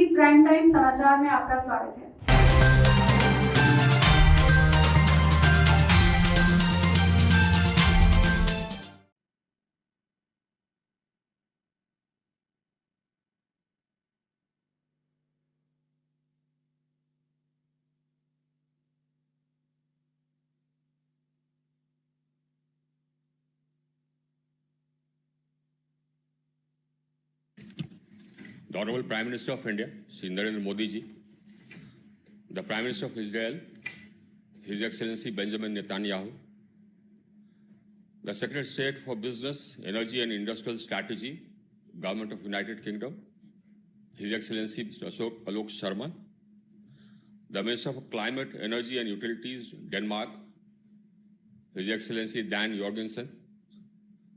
TV prime time समाचार में आपका स्वागत है। The Honorable Prime Minister of India, Shri Narendra Modi ji, the Prime Minister of Israel, His Excellency Benjamin Netanyahu, the Secretary of State for Business, Energy and Industrial Strategy, Government of United Kingdom, His Excellency Mr. Alok Sharma, the Minister for Climate, Energy and Utilities, Denmark, His Excellency Dan Jorgensen,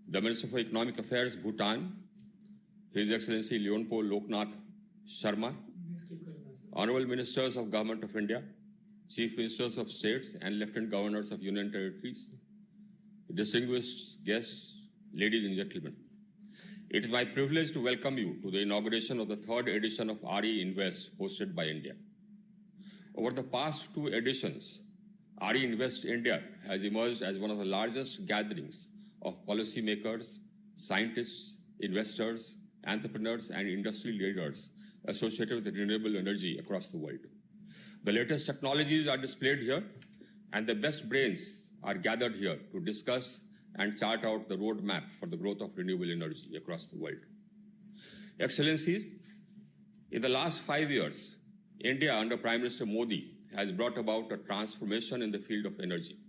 the Minister for Economic Affairs, Bhutan, His Excellency Leonpo Loknath Sharma, Honorable Ministers of Government of India, Chief Ministers of States and Lieutenant Governors of Union Territories, distinguished guests, ladies and gentlemen. It is my privilege to welcome you to the inauguration of the third edition of RE Invest hosted by India. Over the past two editions, RE Invest India has emerged as one of the largest gatherings of policymakers, scientists, investors, entrepreneurs and industry leaders associated with renewable energy across the world. The latest technologies are displayed here and the best brains are gathered here to discuss and chart out the roadmap for the growth of renewable energy across the world. Excellencies, in the last 5 years, India under Prime Minister Modi has brought about a transformation in the field of energy,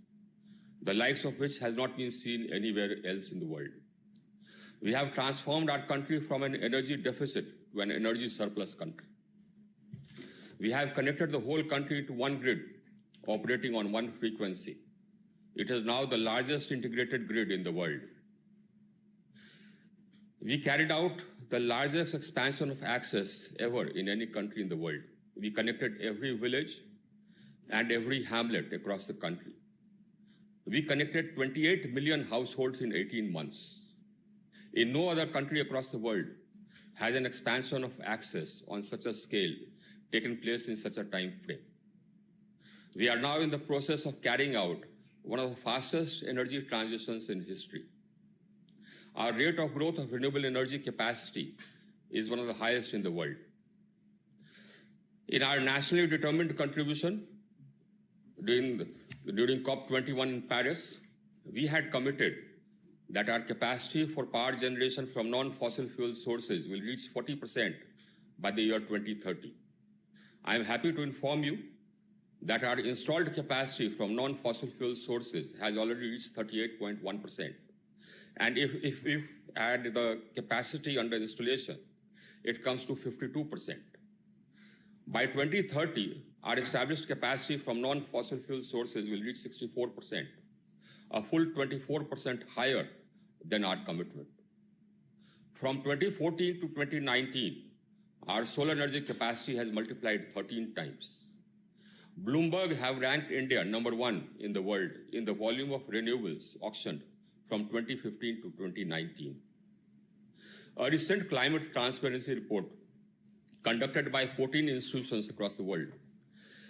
the likes of which has not been seen anywhere else in the world. We have transformed our country from an energy deficit to an energy surplus country. We have connected the whole country to one grid, operating on one frequency. It is now the largest integrated grid in the world. We carried out the largest expansion of access ever in any country in the world. We connected every village and every hamlet across the country. We connected 28 million households in 18 months. In no other country across the world has an expansion of access on such a scale taken place in such a time frame. We are now in the process of carrying out one of the fastest energy transitions in history. Our rate of growth of renewable energy capacity is one of the highest in the world. In our nationally determined contribution during COP21 in Paris, we had committed that our capacity for power generation from non-fossil fuel sources will reach 40% by the year 2030. I am happy to inform you that our installed capacity from non-fossil fuel sources has already reached 38.1%. And if we add the capacity under installation, it comes to 52%. By 2030, our established capacity from non-fossil fuel sources will reach 64%. A full 24% higher than our commitment. From 2014 to 2019, our solar energy capacity has multiplied 13 times. Bloomberg have ranked India #1 in the world in the volume of renewables auctioned from 2015 to 2019. A recent climate transparency report conducted by 14 institutions across the world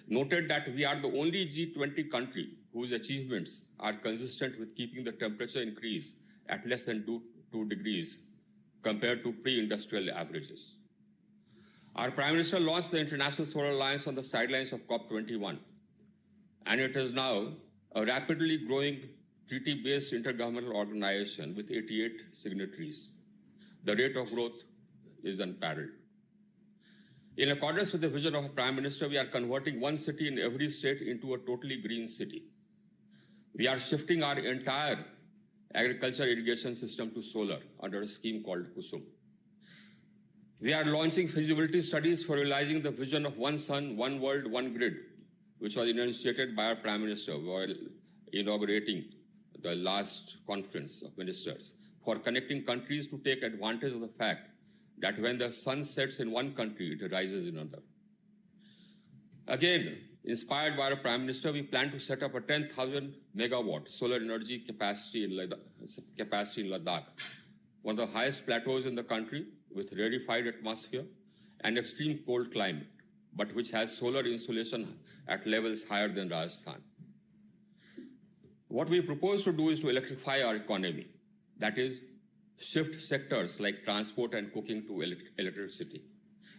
noted that we are the only G20 country whose achievements are consistent with keeping the temperature increase at less than 2 degrees compared to pre-industrial averages. Our Prime Minister launched the International Solar Alliance on the sidelines of COP21, and it is now a rapidly growing treaty-based intergovernmental organization with 88 signatories. The rate of growth is unparalleled. In accordance with the vision of our Prime Minister, we are converting one city in every state into a totally green city. We are shifting our entire agriculture irrigation system to solar under a scheme called Kusum. We are launching feasibility studies for realizing the vision of one sun, one world, one grid, which was initiated by our Prime Minister while inaugurating the last conference of ministers, for connecting countries to take advantage of the fact that when the sun sets in one country, it rises in another. Again, inspired by our Prime Minister, we plan to set up a 10,000 megawatt solar energy capacity in Ladakh, one of the highest plateaus in the country with rarefied atmosphere an extreme cold climate, but which has solar insolation at levels higher than Rajasthan. What we propose to do is to electrify our economy, that is, shift sectors like transport and cooking to electricity.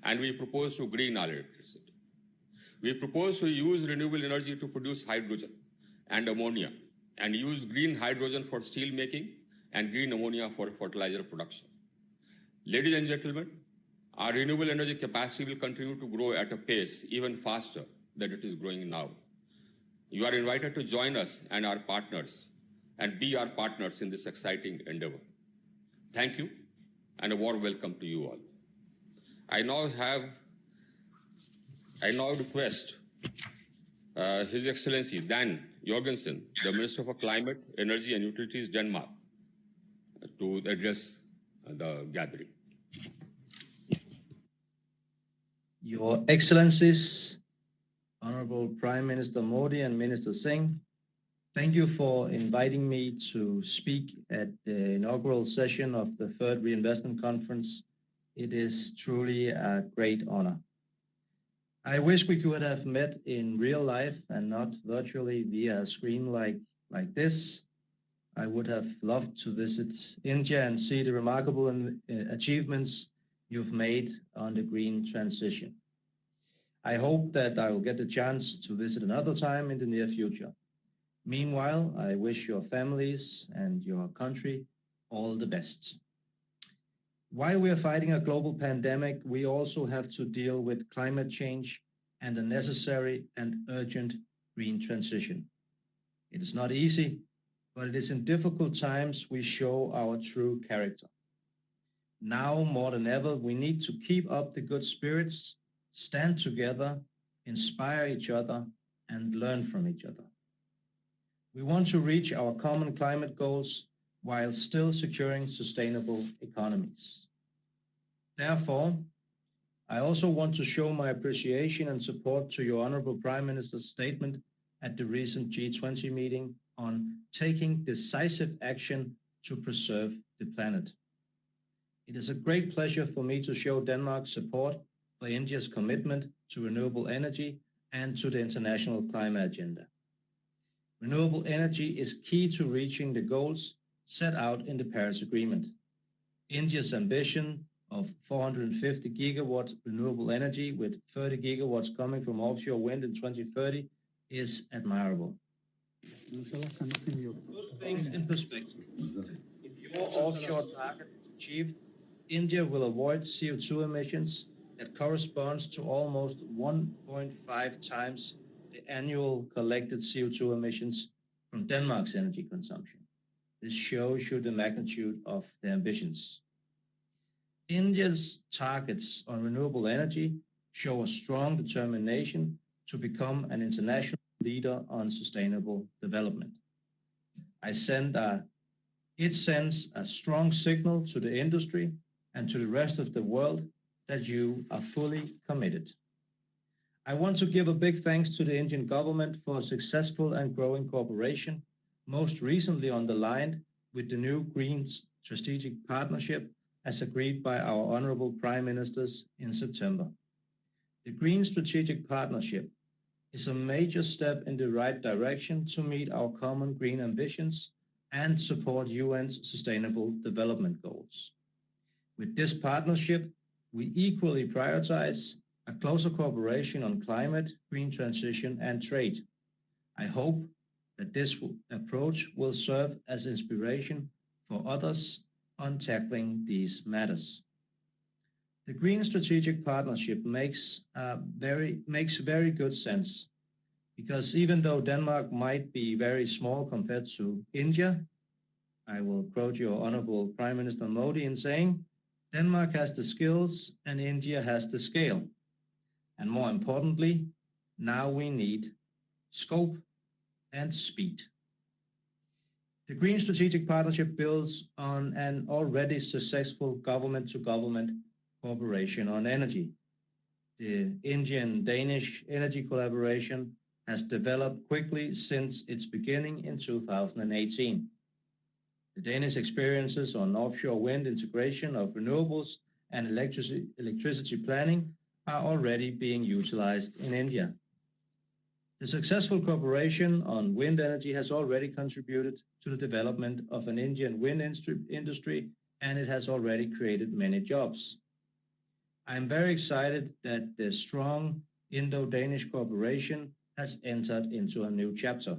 And we propose to green our electricity. We propose to use renewable energy to produce hydrogen and ammonia, and use green hydrogen for steel making and green ammonia for fertilizer production. Ladies and gentlemen, our renewable energy capacity will continue to grow at a pace even faster than it is growing now. You are invited to join us and our partners and be our partners in this exciting endeavor. Thank you and a warm welcome to you all. I now request His Excellency Dan Jorgensen, the Minister for Climate, Energy and Utilities, Denmark, to address the gathering. Your Excellencies, Honorable Prime Minister Modi and Minister Singh, thank you for inviting me to speak at the inaugural session of the Third Reinvestment Conference. It is truly a great honor. I wish we could have met in real life and not virtually via a screen like this. I would have loved to visit India and see the remarkable achievements you've made on the green transition. I hope that I will get the chance to visit another time in the near future. Meanwhile, I wish your families and your country all the best. While we are fighting a global pandemic, we also have to deal with climate change and the necessary and urgent green transition. It is not easy, but it is in difficult times we show our true character. Now more than ever, we need to keep up the good spirits, stand together, inspire each other, and learn from each other. We want to reach our common climate goals while still securing sustainable economies. Therefore, I also want to show my appreciation and support to your Honorable Prime Minister's statement at the recent G20 meeting on taking decisive action to preserve the planet. It is a great pleasure for me to show Denmark's support for India's commitment to renewable energy and to the international climate agenda. Renewable energy is key to reaching the goals set out in the Paris Agreement. India's ambition of 450 gigawatt renewable energy with 30 gigawatts coming from offshore wind in 2030 is admirable. Put things in perspective. If your offshore target is achieved, India will avoid CO2 emissions that corresponds to almost 1.5 times the annual collected CO2 emissions from Denmark's energy consumption. This shows you the magnitude of the ambitions. India's targets on renewable energy show a strong determination to become an international leader on sustainable development. It sends a strong signal to the industry and to the rest of the world that you are fully committed. I want to give a big thanks to the Indian government for a successful and growing cooperation, most recently underlined with the new Green Strategic Partnership as agreed by our Honorable Prime Ministers in September. The Green Strategic Partnership is a major step in the right direction to meet our common green ambitions and support UN's Sustainable Development Goals. With this partnership, we equally prioritize a closer cooperation on climate, green transition, and trade. I hope that this approach will serve as inspiration for others on tackling these matters. The Green Strategic Partnership makes very good sense, because even though Denmark might be very small compared to India, I will quote your Honorable Prime Minister Modi in saying, Denmark has the skills and India has the scale. And more importantly, now we need scope and speed. The Green Strategic Partnership builds on an already successful government-to-government cooperation on energy. The Indian-Danish energy collaboration has developed quickly since its beginning in 2018. The Danish experiences on offshore wind integration of renewables and electricity planning are already being utilized in India. The successful cooperation on wind energy has already contributed to the development of an Indian wind industry, and it has already created many jobs. I am very excited that the strong Indo-Danish cooperation has entered into a new chapter.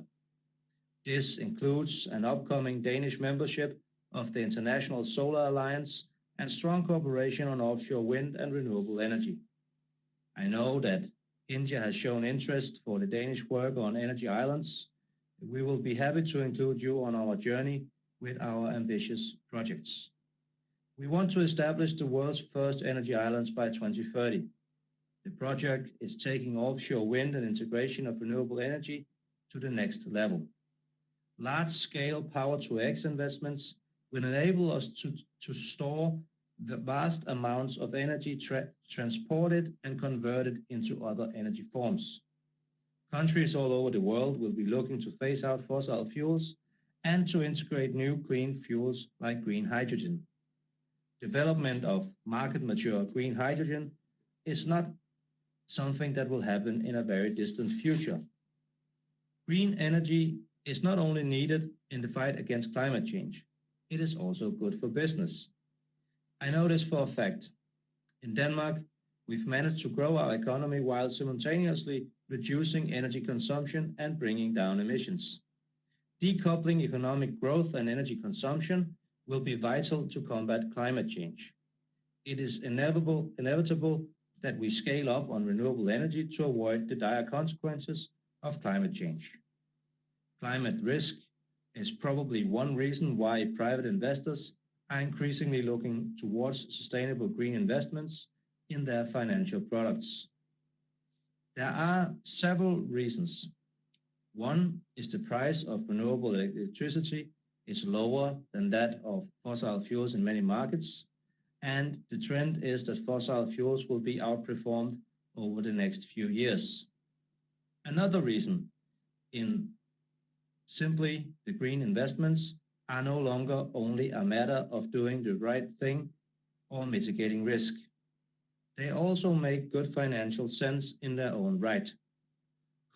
This includes an upcoming Danish membership of the International Solar Alliance and strong cooperation on offshore wind and renewable energy. I know that India has shown interest for the Danish work on energy islands. We will be happy to include you on our journey with our ambitious projects. We want to establish the world's first energy islands by 2030. The project is taking offshore wind and integration of renewable energy to the next level. Large-scale power-to-X investments will enable us to store the vast amounts of energy transported and converted into other energy forms. Countries all over the world will be looking to phase out fossil fuels and to integrate new clean fuels like green hydrogen. Development of market-mature green hydrogen is not something that will happen in a very distant future. Green energy is not only needed in the fight against climate change, it is also good for business. I know this for a fact. In Denmark, we've managed to grow our economy while simultaneously reducing energy consumption and bringing down emissions. Decoupling economic growth and energy consumption will be vital to combat climate change. It is inevitable that we scale up on renewable energy to avoid the dire consequences of climate change. Climate risk is probably one reason why private investors are increasingly looking towards sustainable green investments in their financial products. There are several reasons. One is the price of renewable electricity is lower than that of fossil fuels in many markets, and the trend is that fossil fuels will be outperformed over the next few years. Another reason in simply the green investments are no longer only a matter of doing the right thing or mitigating risk. They also make good financial sense in their own right.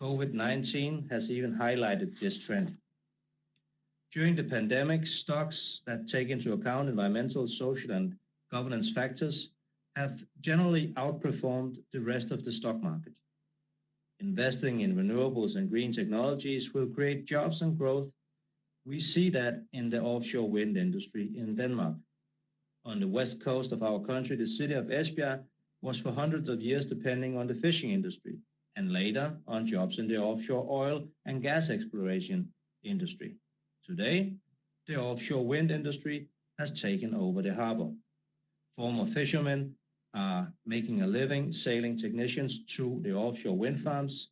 COVID-19 has even highlighted this trend. During the pandemic, stocks that take into account environmental, social, and governance factors have generally outperformed the rest of the stock market. Investing in renewables and green technologies will create jobs and growth. We see that in the offshore wind industry in Denmark. On the west coast of our country, the city of Esbjerg was for hundreds of years depending on the fishing industry, and later on jobs in the offshore oil and gas exploration industry. Today, the offshore wind industry has taken over the harbor. Former fishermen are making a living sailing technicians to the offshore wind farms.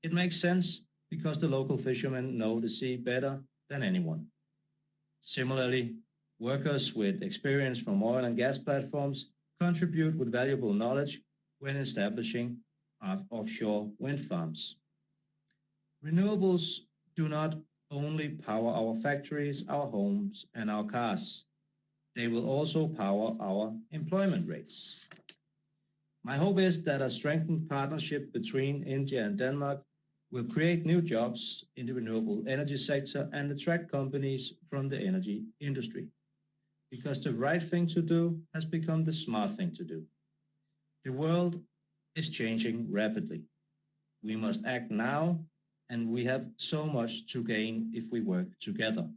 It makes sense because the local fishermen know the sea better than anyone. Similarly, workers with experience from oil and gas platforms contribute with valuable knowledge when establishing offshore wind farms. Renewables do not only power our factories, our homes, and our cars. They will also power our employment rates. My hope is that a strengthened partnership between India and Denmark will create new jobs in the renewable energy sector and attract companies from the energy industry. Because the right thing to do has become the smart thing to do. The world is changing rapidly. We must act now, and we have so much to gain if we work together.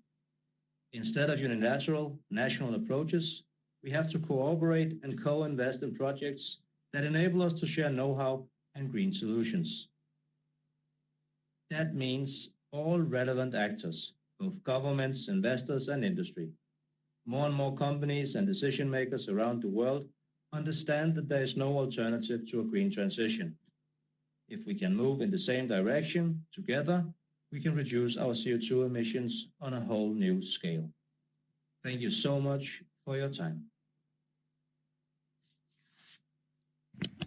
Instead of unilateral national approaches, we have to cooperate and co-invest in projects that enable us to share know-how and green solutions. That means all relevant actors, both governments, investors, and industry. More and more companies and decision makers around the world understand that there is no alternative to a green transition. If we can move in the same direction together, we can reduce our CO2 emissions on a whole new scale. Thank you so much for your time.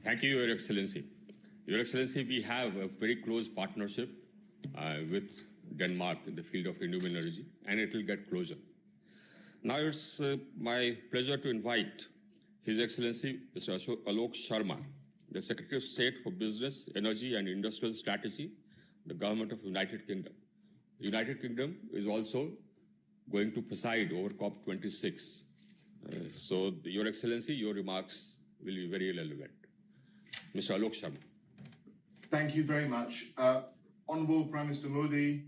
Thank you, Your Excellency. Your Excellency, we have a very close partnership with Denmark in the field of renewable energy, and it will get closer. Now it's my pleasure to invite His Excellency Mr. Alok Sharma, the Secretary of State for Business, Energy and Industrial Strategy, the Government of United Kingdom. The United Kingdom is also going to preside over COP26. Your Excellency, your remarks will be very relevant. Mr. Alok Sharma. Thank you very much. Honorable Prime Minister Modi,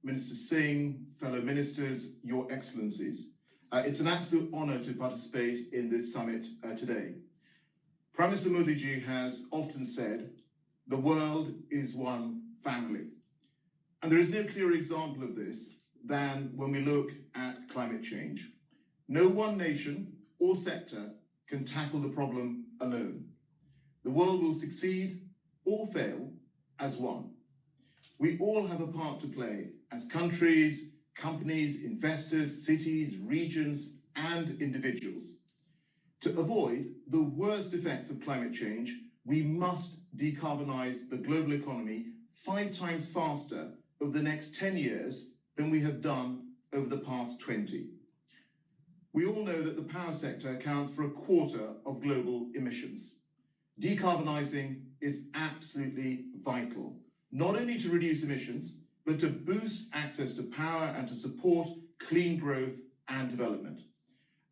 Minister Singh, fellow ministers, your excellencies. It's an absolute honor to participate in this summit today. Prime Minister Modi ji has often said, the world is one family. And there is no clearer example of this than when we look at climate change. No one nation or sector can tackle the problem alone. The world will succeed or fail as one. We all have a part to play as countries, companies, investors, cities, regions, and individuals. To avoid the worst effects of climate change, we must decarbonize the global economy 5 times faster over the next 10 years than we have done over the past 20. We all know that the power sector accounts for 1/4 of global emissions. Decarbonizing is absolutely vital, not only to reduce emissions, but to boost access to power and to support clean growth and development.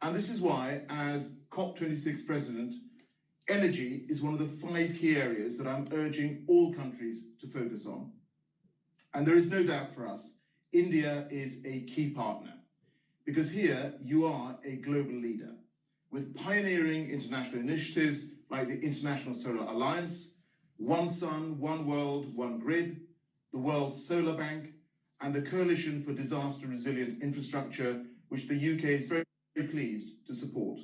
And this is why, as COP26 President, energy is one of the 5 key areas that I'm urging all countries to focus on. And there is no doubt for us, India is a key partner, because here you are a global leader with pioneering international initiatives like the International Solar Alliance, One Sun, One World, One Grid, the World Solar Bank, and the Coalition for Disaster Resilient Infrastructure, which the UK is very pleased to support.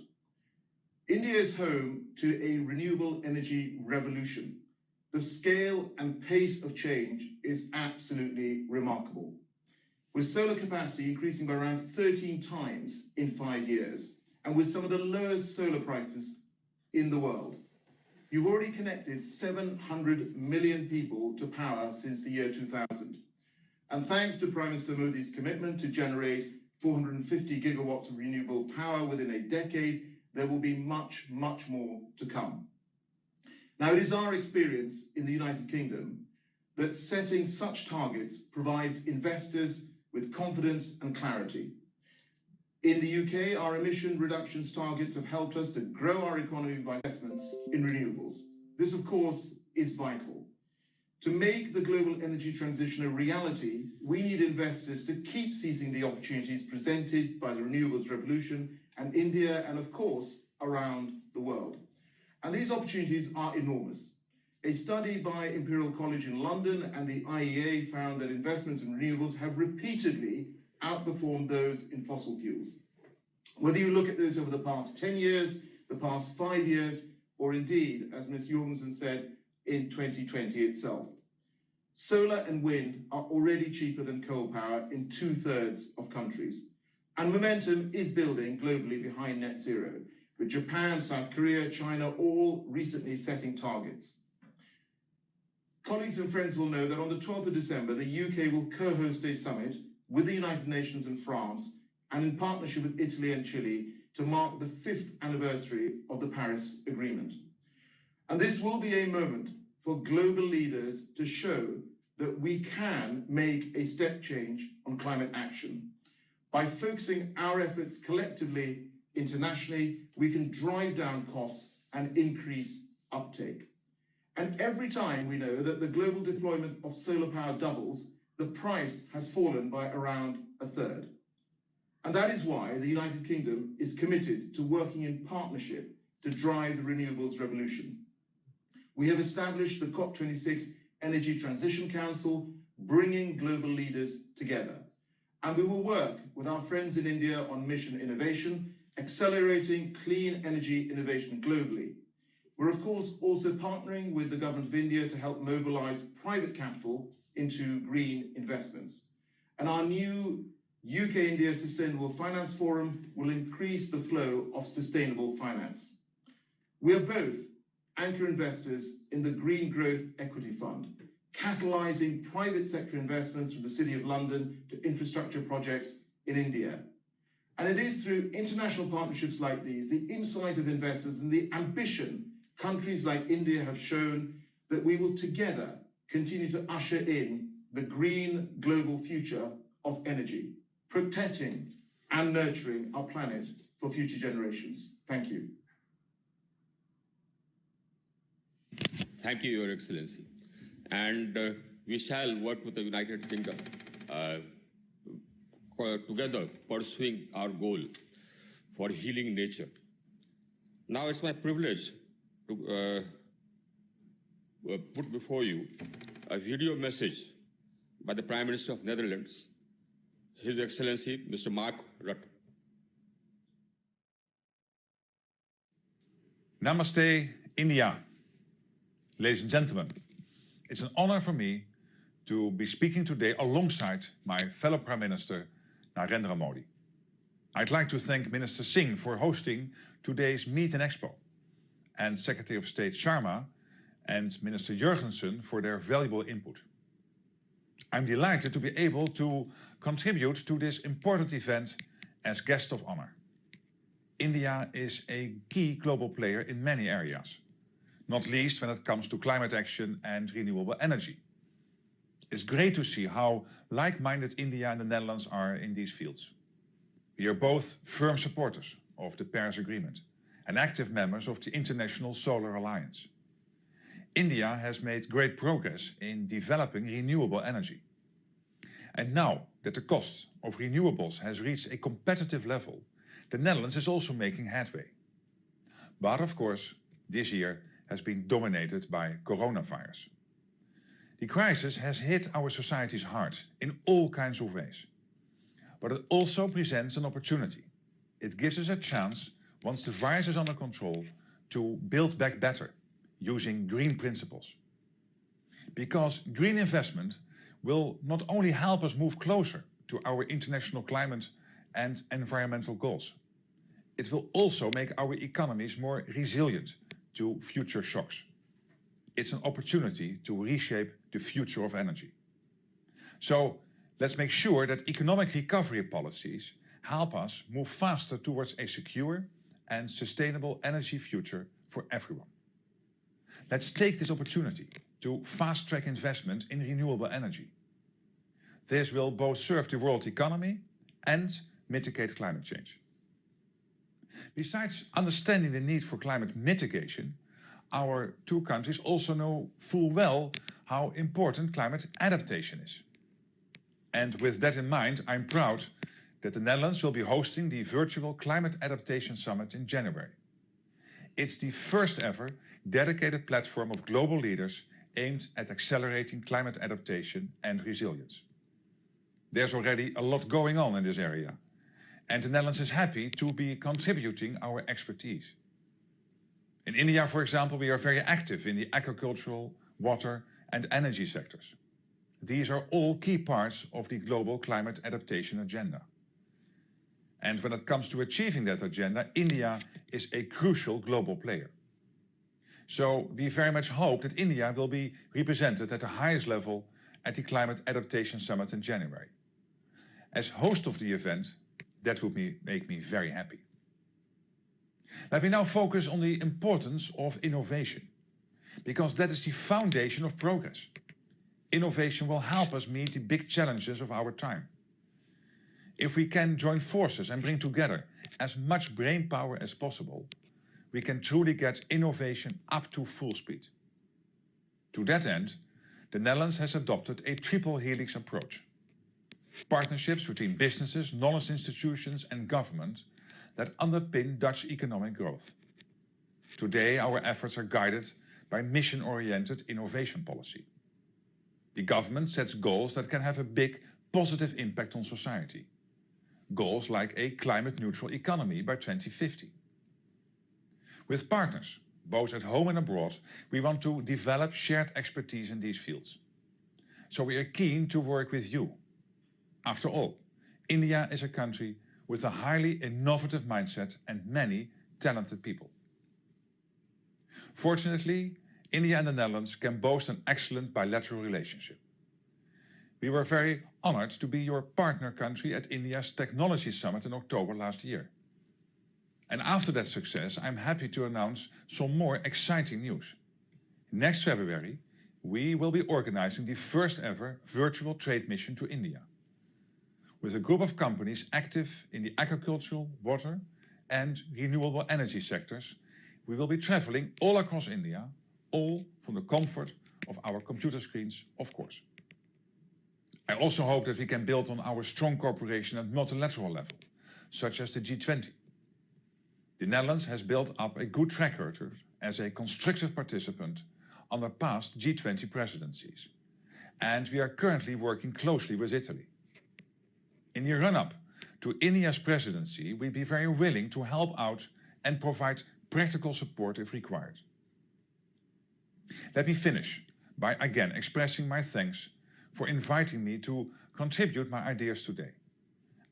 India is home to a renewable energy revolution. The scale and pace of change is absolutely remarkable, with solar capacity increasing by around 13 times in 5 years, and with some of the lowest solar prices in the world. You've already connected 700 million people to power since the year 2000. And thanks to Prime Minister Modi's commitment to generate 450 gigawatts of renewable power within a decade, there will be much, much more to come. Now, it is our experience in the United Kingdom that setting such targets provides investors with confidence and clarity. In the UK, our emission reductions targets have helped us to grow our economy by investments in renewables. This, of course, is vital. To make the global energy transition a reality, we need investors to keep seizing the opportunities presented by the renewables revolution in India and, of course, around the world. And these opportunities are enormous. A study by Imperial College in London and the IEA found that investments in renewables have repeatedly outperformed those in fossil fuels. Whether you look at this over the past 10 years, the past 5 years, or indeed, as Ms. Jorgensen said, in 2020 itself. Solar and wind are already cheaper than coal power in 2/3 of countries. And momentum is building globally behind net zero, with Japan, South Korea, China all recently setting targets. Colleagues and friends will know that on the 12th of December, the UK will co-host a summit with the United Nations and France, and in partnership with Italy and Chile, to mark the 5th anniversary of the Paris Agreement. And this will be a moment for global leaders to show that we can make a step change on climate action. By focusing our efforts collectively internationally, we can drive down costs and increase uptake. And every time we know that the global deployment of solar power doubles, the price has fallen by around 1/3. And that is why the United Kingdom is committed to working in partnership to drive the renewables revolution. We have established the COP26 Energy Transition Council, bringing global leaders together. And we will work with our friends in India on mission innovation, accelerating clean energy innovation globally. We're, of course, also partnering with the government of India to help mobilize private capital into green investments. And our new UK-India Sustainable Finance Forum will increase the flow of sustainable finance. We are both anchor investors in the Green Growth Equity Fund, catalyzing private sector investments from the City of London to infrastructure projects in India. And it is through international partnerships like these, the insight of investors and the ambition countries like India have shown, that we will together continue to usher in the green global future of energy, protecting and nurturing our planet for future generations. Thank you. Thank you, Your Excellency. And we shall work with the United Kingdom together pursuing our goal for healing nature. Now it's my privilege to put before you a video message by the Prime Minister of Netherlands, His Excellency Mr. Mark Rutte. Namaste, India. Ladies and gentlemen, it's an honor for me to be speaking today alongside my fellow Prime Minister, Narendra Modi. I'd like to thank Minister Singh for hosting today's Meet and Expo, and Secretary of State Sharma and Minister Jurgensen for their valuable input. I'm delighted to be able to contribute to this important event as guest of honor. India is a key global player in many areas, not least when it comes to climate action and renewable energy. It's great to see how like-minded India and the Netherlands are in these fields. We are both firm supporters of the Paris Agreement and active members of the International Solar Alliance. India has made great progress in developing renewable energy. And now that the cost of renewables has reached a competitive level, the Netherlands is also making headway. But of course, this year has been dominated by coronavirus. The crisis has hit our societies hard in all kinds of ways. But it also presents an opportunity. It gives us a chance, once the virus is under control, to build back better, using green principles. Because green investment will not only help us move closer to our international climate and environmental goals, it will also make our economies more resilient to future shocks. It's an opportunity to reshape the future of energy. So let's make sure that economic recovery policies help us move faster towards a secure and sustainable energy future for everyone. Let's take this opportunity to fast-track investment in renewable energy. This will both serve the world economy and mitigate climate change. Besides understanding the need for climate mitigation, our two countries also know full well how important climate adaptation is. And with that in mind, I'm proud that the Netherlands will be hosting the virtual Climate Adaptation Summit in January. It's the first ever dedicated platform of global leaders aimed at accelerating climate adaptation and resilience. There's already a lot going on in this area, and the Netherlands is happy to be contributing our expertise. In India, for example, we are very active in the agricultural, water and energy sectors. These are all key parts of the global climate adaptation agenda. And when it comes to achieving that agenda, India is a crucial global player. So we very much hope that India will be represented at the highest level at the Climate Adaptation Summit in January. As host of the event, that would make me very happy. Let me now focus on the importance of innovation, because that is the foundation of progress. Innovation will help us meet the big challenges of our time. If we can join forces and bring together as much brain power as possible, we can truly get innovation up to full speed. To that end, the Netherlands has adopted a triple helix approach. Partnerships between businesses, knowledge institutions and government that underpin Dutch economic growth. Today, our efforts are guided by mission-oriented innovation policy. The government sets goals that can have a big positive impact on society. Goals like a climate-neutral economy by 2050. With partners, both at home and abroad, we want to develop shared expertise in these fields. So we are keen to work with you. After all, India is a country with a highly innovative mindset and many talented people. Fortunately, India and the Netherlands can boast an excellent bilateral relationship. We were very honored to be your partner country at India's Technology Summit in October last year. And after that success, I'm happy to announce some more exciting news. Next February, we will be organizing the first ever virtual trade mission to India, with a group of companies active in the agricultural, water, and renewable energy sectors. We will be traveling all across India, all from the comfort of our computer screens, of course. I also hope that we can build on our strong cooperation at multilateral level, such as the G20. The Netherlands has built up a good track record as a constructive participant under past G20 presidencies, and we are currently working closely with Italy. In the run-up to India's presidency, we'd be very willing to help out and provide practical support if required. Let me finish by again expressing my thanks for inviting me to contribute my ideas today.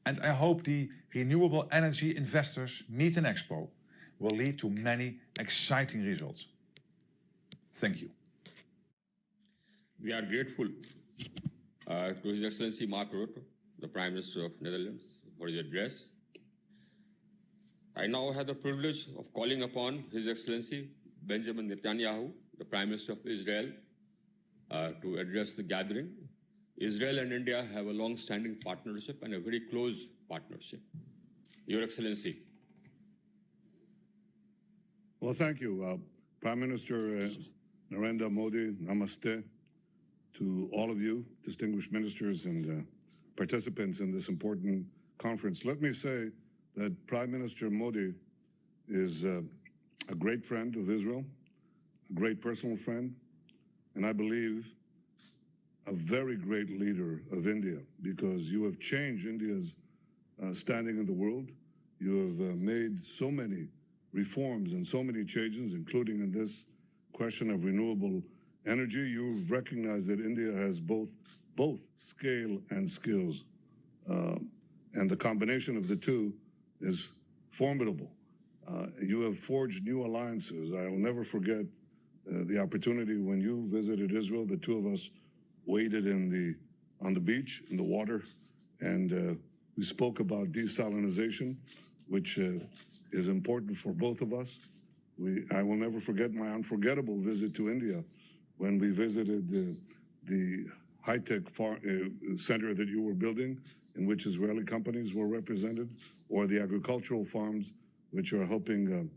And I hope the Renewable Energy Investors Meet and Expo will lead to many exciting results. Thank you. We are grateful to His Excellency Mark Rutte, the Prime Minister of Netherlands, for his address. I now have the privilege of calling upon His Excellency Benjamin Netanyahu, the Prime Minister of Israel, to address the gathering. Israel and India have a long-standing partnership and a very close partnership. Your Excellency. Well, thank you. Prime Minister Narendra Modi, namaste to all of you, distinguished ministers and participants in this important conference. Let me say that Prime Minister Modi is a great friend of Israel, a great personal friend, and I believe a very great leader of India, because you have changed India's standing in the world. You have made so many reforms and so many changes, including in this question of renewable energy. You've recognized that India has both scale and skills, and the combination of the two is formidable. You have forged new alliances. I will never forget the opportunity when you visited Israel. The two of us waded on the beach, in the water, and we spoke about desalinization, which is important for both of us. I will never forget my unforgettable visit to India when we visited the high-tech center that you were building, in which Israeli companies were represented, or the agricultural farms which are helping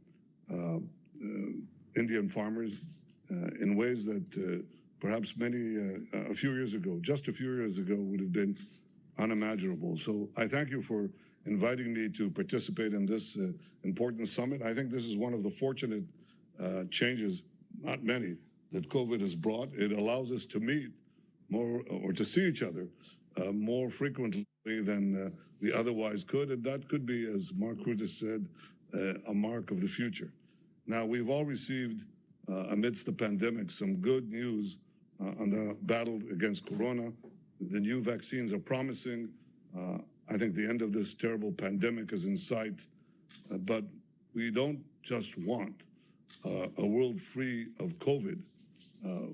Indian farmers in ways that perhaps a few years ago, just a few years ago, would have been unimaginable. So I thank you for inviting me to participate in this important summit. I think this is one of the fortunate changes, not many, that COVID has brought. It allows us to meet more, or to see each other more frequently than we otherwise could, and that could be, as Mark Rutte said, a mark of the future. Now, we've all received, amidst the pandemic, some good news on the battle against corona. The new vaccines are promising. I think the end of this terrible pandemic is in sight, but we don't just want a world free of COVID.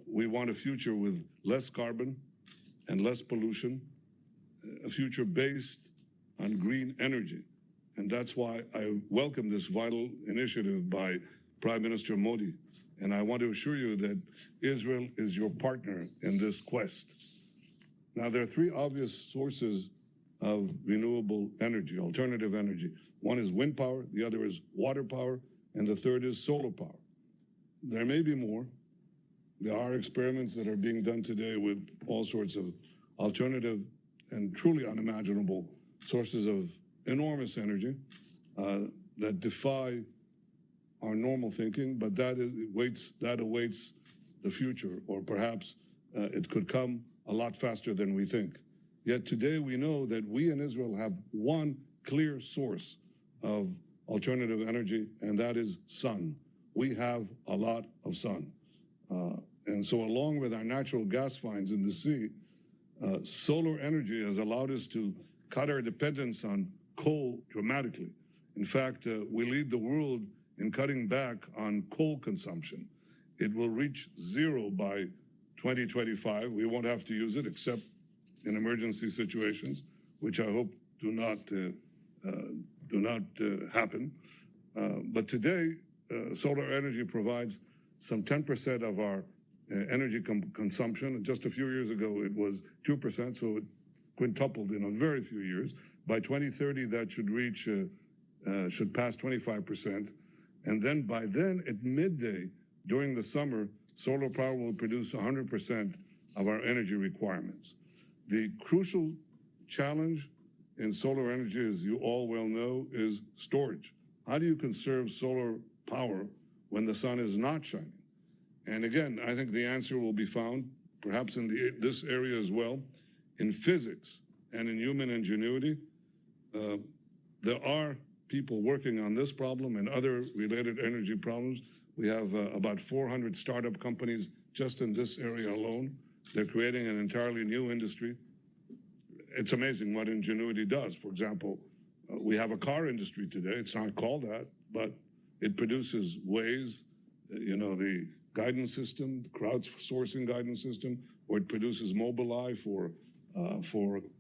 We want a future with less carbon and less pollution, a future based on green energy. And that's why I welcome this vital initiative by Prime Minister Modi. And I want to assure you that Israel is your partner in this quest. Now, there are three obvious sources of renewable energy, alternative energy. One is wind power, the other is water power, and the third is solar power. There may be more. There are experiments that are being done today with all sorts of alternative and truly unimaginable sources of enormous energy that defy our normal thinking, but that awaits the future, or perhaps it could come a lot faster than we think. Yet today we know that we in Israel have one clear source of alternative energy, and that is sun. We have a lot of sun. And so along with our natural gas finds in the sea, solar energy has allowed us to cut our dependence on coal dramatically. In fact, we lead the world in cutting back on coal consumption. It will reach zero by 2025. We won't have to use it except in emergency situations, which I hope do not happen. But today, solar energy provides some 10% of our energy consumption. Just a few years ago, it was 2%, so it quintupled in a very few years. By 2030, that should pass 25%. And then by then, at midday, during the summer, solar power will produce 100% of our energy requirements. The crucial challenge in solar energy, as you all well know, is storage. How do you conserve solar power when the sun is not shining? And again, I think the answer will be found, perhaps in this area as well, in physics and in human ingenuity. There are people working on this problem and other related energy problems. We have about 400 startup companies just in this area alone. They're creating an entirely new industry. It's amazing what ingenuity does. For example, we have a car industry today. It's not called that, but it produces Waze, the guidance system, crowdsourcing guidance system, or it produces Mobileye for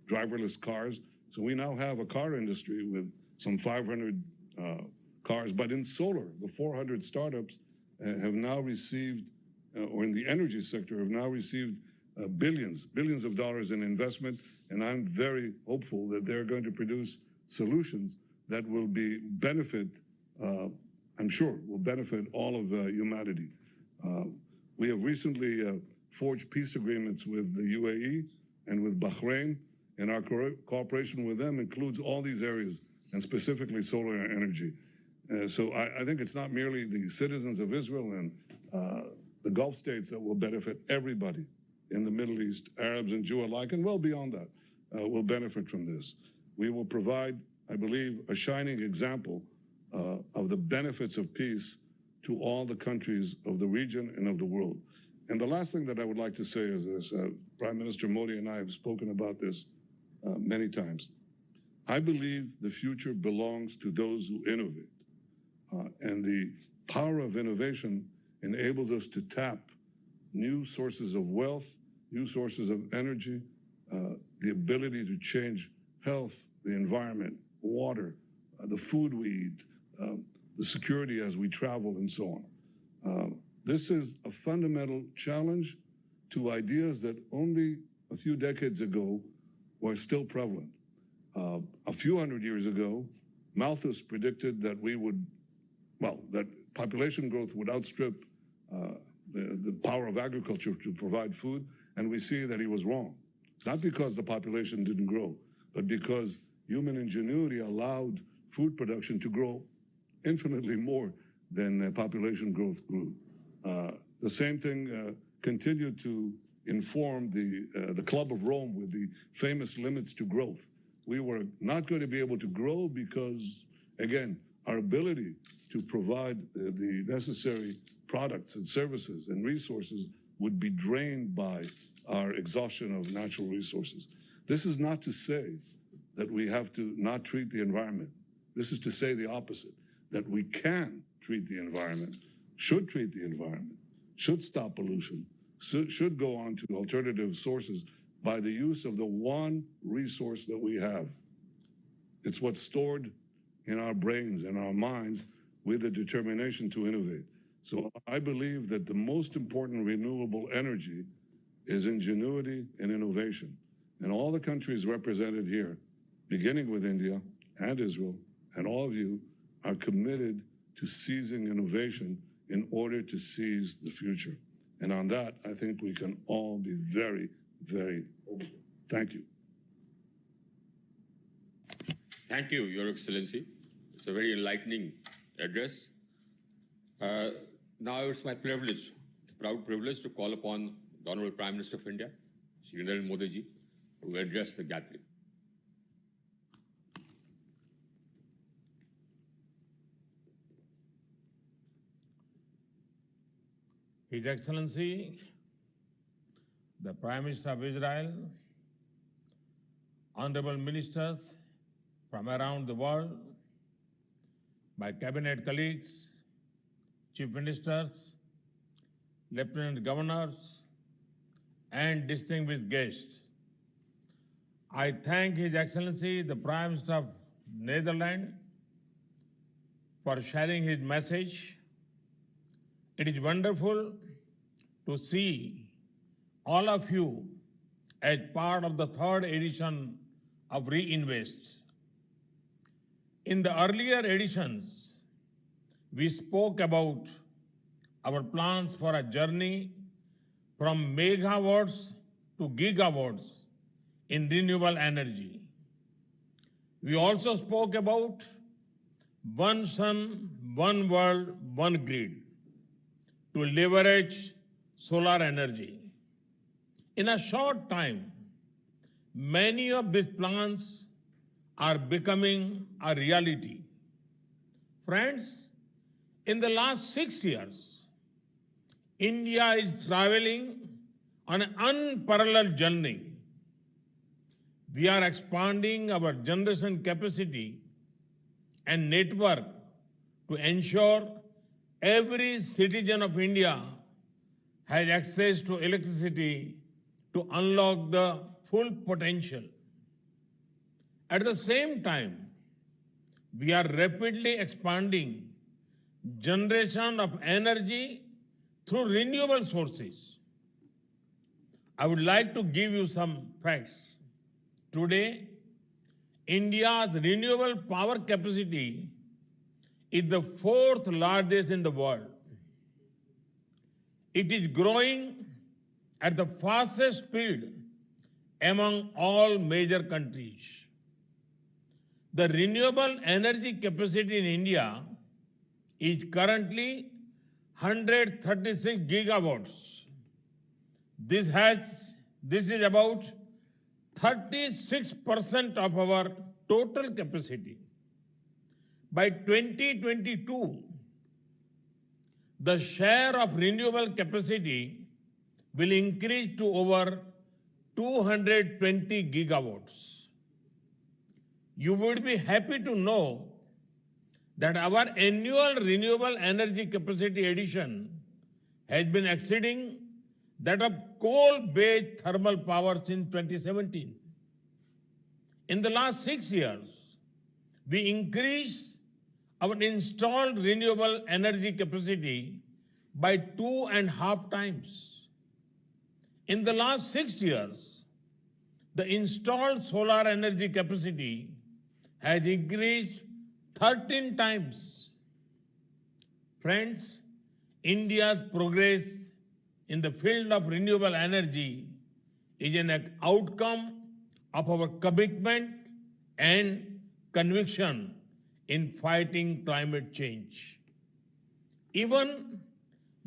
driverless cars. So we now have a car industry with some 500 cars. But in solar, the 400 startups have now received, or in the energy sector, have now received billions of dollars in investment. And I'm very hopeful that they're going to produce solutions that will benefit, I'm sure, will benefit all of humanity. We have recently forged peace agreements with the UAE and with Bahrain, and our cooperation with them includes all these areas, and specifically solar energy. So I think it's not merely the citizens of Israel and the Gulf states that will benefit. Everybody in the Middle East, Arabs and Jew alike, and well beyond that, will benefit from this. We will provide, I believe, a shining example of the benefits of peace to all the countries of the region and of the world. And the last thing that I would like to say is this. Prime Minister Modi and I have spoken about this many times. I believe the future belongs to those who innovate. And the power of innovation enables us to tap new sources of wealth, new sources of energy, the ability to change health, the environment, water, the food we eat, the security as we travel, and so on. This is a fundamental challenge to ideas that only a few decades ago were still prevalent. A few hundred years ago, Malthus predicted that that population growth would outstrip the power of agriculture to provide food, and we see that he was wrong. Not because the population didn't grow, but because human ingenuity allowed food production to grow infinitely more than population growth grew. The same thing continued to inform the Club of Rome with the famous limits to growth. We were not going to be able to grow because, again, our ability to provide the necessary products and services and resources would be drained by our exhaustion of natural resources. This is not to say that we have to not treat the environment. This is to say the opposite, that we can treat the environment, should treat the environment, should stop pollution, should go on to alternative sources by the use of the one resource that we have. It's what's stored in our brains and our minds with the determination to innovate. So I believe that the most important renewable energy is ingenuity and innovation. And all the countries represented here, beginning with India and Israel, and all of you are committed to seizing innovation in order to seize the future. And on that, I think we can all be very, very hopeful. Thank you. Thank you, Your Excellency. It's a very enlightening address. Now it's my privilege, proud privilege, to call upon the Honorable Prime Minister of India, Shri Narendra Modi ji, to address the gathering. His Excellency, the Prime Minister of Israel, honorable ministers from around the world, my cabinet colleagues, chief ministers, lieutenant governors, and distinguished guests, I thank His Excellency, the Prime Minister of Netherlands, for sharing his message. It is wonderful to see all of you as part of the third edition of Reinvest. In the earlier editions, we spoke about our plans for a journey from megawatts to gigawatts in renewable energy. We also spoke about one sun, one world, one grid to leverage solar energy. In a short time, many of these plans are becoming a reality. Friends, in the last 6 years, India is traveling on an unparalleled journey. We are expanding our generation capacity and network to ensure every citizen of India has access to electricity to unlock the full potential. At the same time, we are rapidly expanding generation of energy through renewable sources. I would like to give you some facts. Today, India's renewable power capacity is the fourth largest in the world. It is growing at the fastest speed among all major countries. The renewable energy capacity in India is currently 136 gigawatts. This is about 36% of our total capacity. By 2022, the share of renewable capacity will increase to over 220 gigawatts. You would be happy to know that our annual renewable energy capacity addition has been exceeding that of coal-based thermal power since 2017. In the last 6 years, we increased our installed renewable energy capacity by 2.5 times. In the last 6 years, the installed solar energy capacity has increased 13 times. Friends, India's progress in the field of renewable energy is an outcome of our commitment and conviction in fighting climate change. Even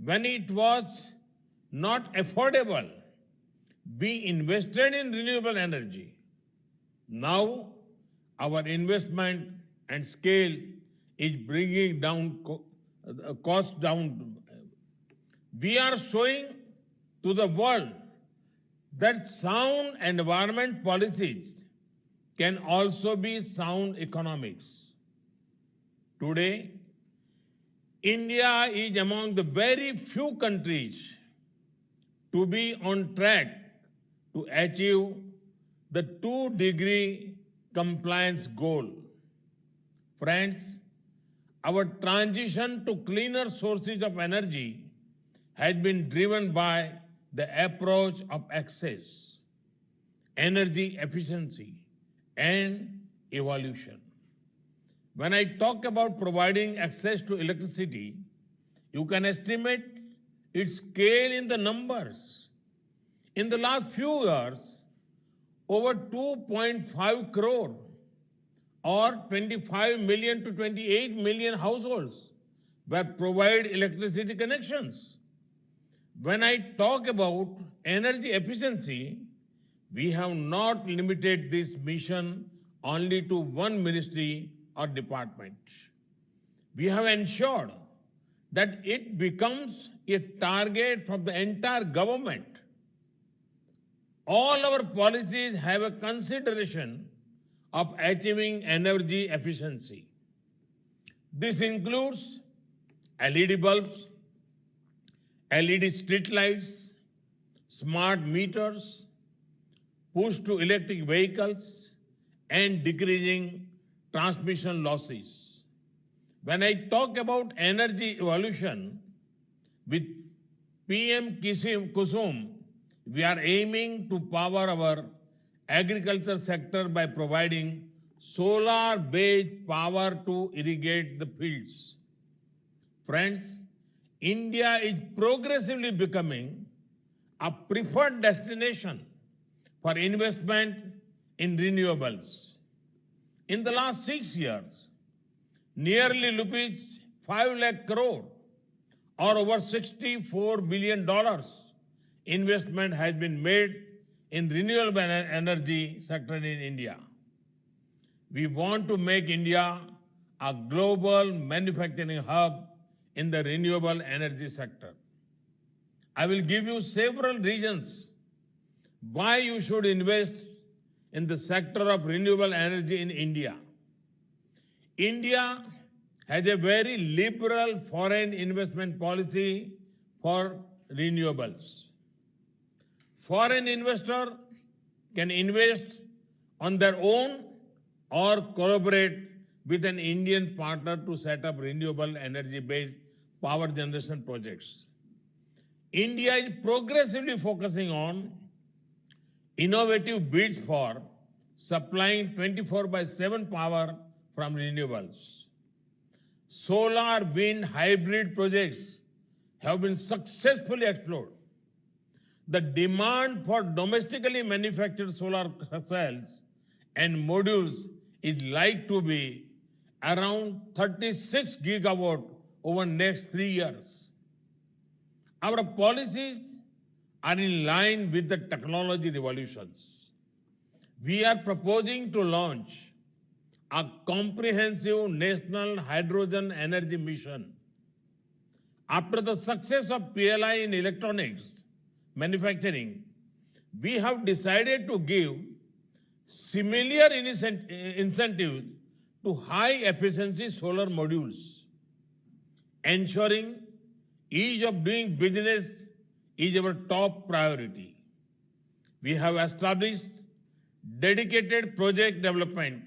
when it was not affordable, we invested in renewable energy. Now, our investment and scale is bringing down costs down. We are showing to the world that sound environment policies can also be sound economics. Today, India is among the very few countries to be on track to achieve the 2-degree compliance goal. Friends, our transition to cleaner sources of energy has been driven by the approach of access, energy efficiency, and evolution. When I talk about providing access to electricity, you can estimate its scale in the numbers. In the last few years, over 2.5 crore or 25 million to 28 million households were provided electricity connections. When I talk about energy efficiency, we have not limited this mission only to one ministry or department. We have ensured that it becomes a target for the entire government. All our policies have a consideration of achieving energy efficiency. This includes LED bulbs, LED street lights, smart meters, push to electric vehicles, and decreasing transmission losses. When I talk about energy evolution, with PM Kusum, we are aiming to power our agriculture sector by providing solar-based power to irrigate the fields. Friends, India is progressively becoming a preferred destination for investment in renewables. In the last 6 years, nearly rupees 5 lakh crore or over $64 billion investment has been made in renewable energy sector in India. We want to make India a global manufacturing hub in the renewable energy sector. I will give you several reasons why you should invest in the sector of renewable energy in India. India has a very liberal foreign investment policy for renewables. Foreign investor can invest on their own or collaborate with an Indian partner to set up renewable energy-based power generation projects. India is progressively focusing on innovative bids for supplying 24/7 power from renewables. Solar, wind, hybrid projects have been successfully explored. The demand for domestically manufactured solar cells and modules is likely to be around 36 gigawatt over the next 3 years. Our policies are in line with the technology revolutions. We are proposing to launch a comprehensive national hydrogen energy mission. After the success of PLI in electronics manufacturing, we have decided to give similar incentives to high-efficiency solar modules. Ensuring ease of doing business is our top priority. We have established dedicated project development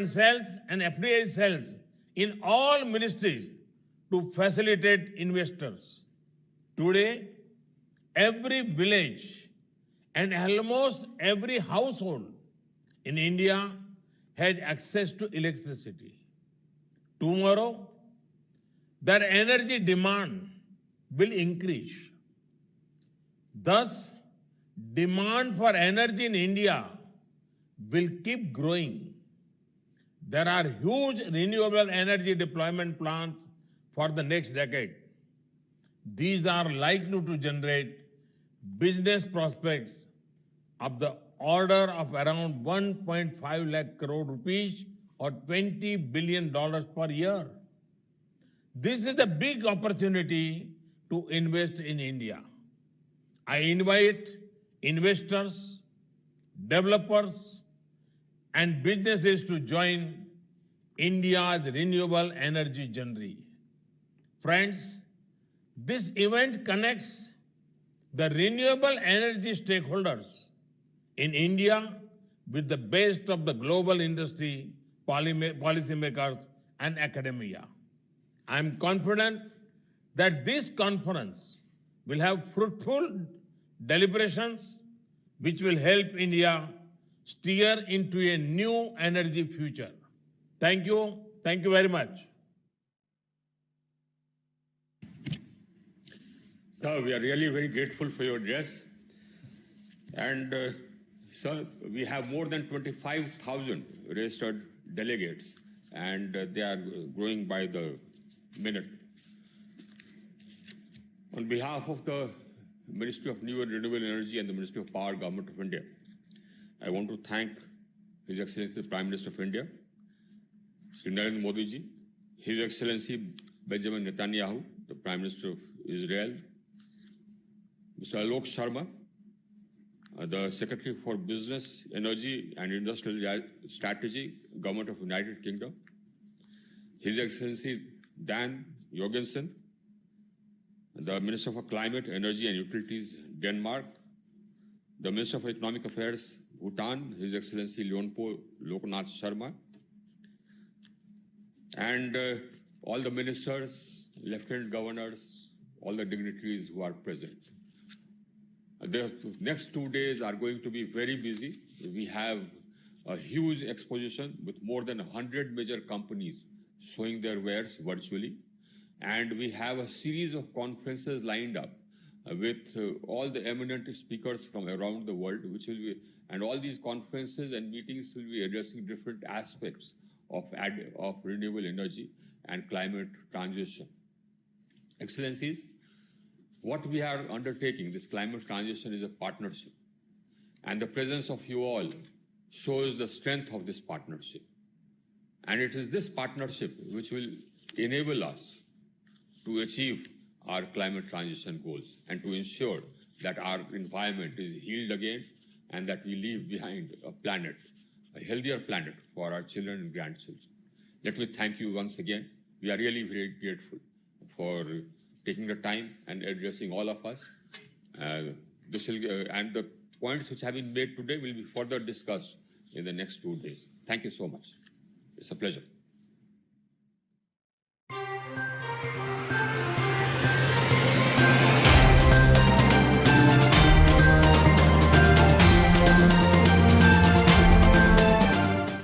cells and FDI cells in all ministries to facilitate investors. Today, every village and almost every household in India has access to electricity. Tomorrow, their energy demand will increase. Thus, demand for energy in India will keep growing. There are huge renewable energy deployment plans for the next decade. These are likely to generate business prospects of the order of around 1.5 lakh crore rupees or $20 billion per year. This is a big opportunity to invest in India. I invite investors, developers, and businesses to join India's renewable energy journey. Friends, this event connects the renewable energy stakeholders in India with the best of the global industry, policymakers, and academia. I am confident that this conference will have fruitful deliberations which will help India steer into a new energy future. Thank you. Thank you very much. Sir, we are really very grateful for your address. And, sir, we have more than 25,000 registered delegates, and they are growing by the minute. On behalf of the Ministry of New and Renewable Energy and the Ministry of Power, Government of India, I want to thank His Excellency the Prime Minister of India, Sri Narendra Modi ji, His Excellency Benjamin Netanyahu, the Prime Minister of Israel, Mr. Alok Sharma, the Secretary for Business, Energy and Industrial Strategy, Government of United Kingdom, His Excellency Dan Jorgensen, the Minister for Climate, Energy and Utilities, Denmark, the Minister of Economic Affairs, Bhutan, His Excellency Leonpo Loknath Sharma, and all the ministers, lieutenant governors, all the dignitaries who are present. The next 2 days are going to be very busy. We have a huge exposition with more than 100 major companies showing their wares virtually. And we have a series of conferences lined up with all the eminent speakers from around the world, and all these conferences and meetings will be addressing different aspects of renewable energy and climate transition. Excellencies, what we are undertaking, this climate transition, is a partnership. And the presence of you all shows the strength of this partnership. And it is this partnership which will enable us to achieve our climate transition goals and to ensure that our environment is healed again and that we leave behind a planet, a healthier planet for our children and grandchildren. Let me thank you once again. We are really very grateful for taking the time and addressing all of us. And the points which have been made today will be further discussed in the next 2 days. Thank you so much. It's a pleasure.